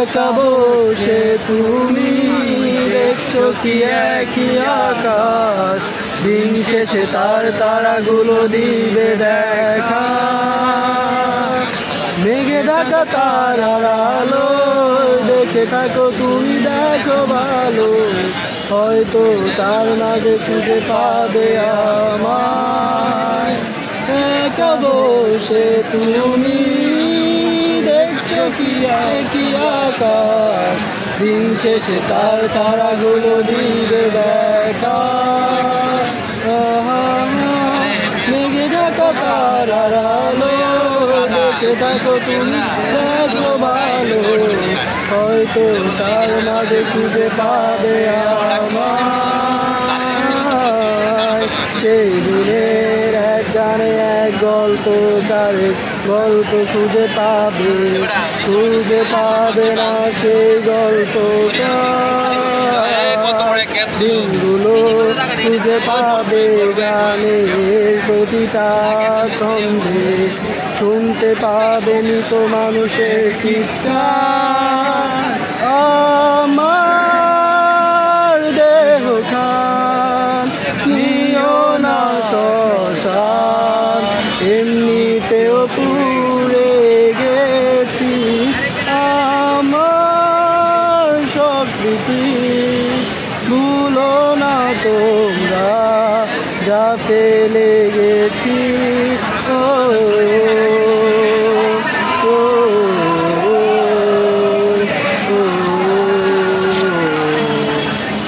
একা বসে তুমি দেখছো কি একই আকাশ, দিন শেষে তার তারাগুলো দিবে দেখা। মেঘে ঢাকা তারার আলো দেখে থাকো তুমি, দেখো ভালো, হয়তো তার মাঝে খুঁজে পাবে আমায়। একা বসে তুমি দেখছো কি একই আকাশ, দিন শেষে তার তারাগুলো দিবে দেখা। মেঘে ঢাকা তারার আলো দেখে থাকো তুমি, দেখো ভালো, হয়তো তার মাঝে খুঁজে পাবে আমায়। সেই দিনের এক গানে এক গল্পকারের গল্প খুঁজে পাবে না সেই গল্পকার। দিনগুলো খুঁজে পাবে গানের প্রতিটা ছন্দে, শুনতে পাবে মৃত মানুষের চিৎকার। আমার দেহ খান নিও না শ্মশান, এমনিতেও পুড়ে গেছি। আমার সব স্মৃতি ভুলো না তোমরা, যা ফেলে গেছি। ও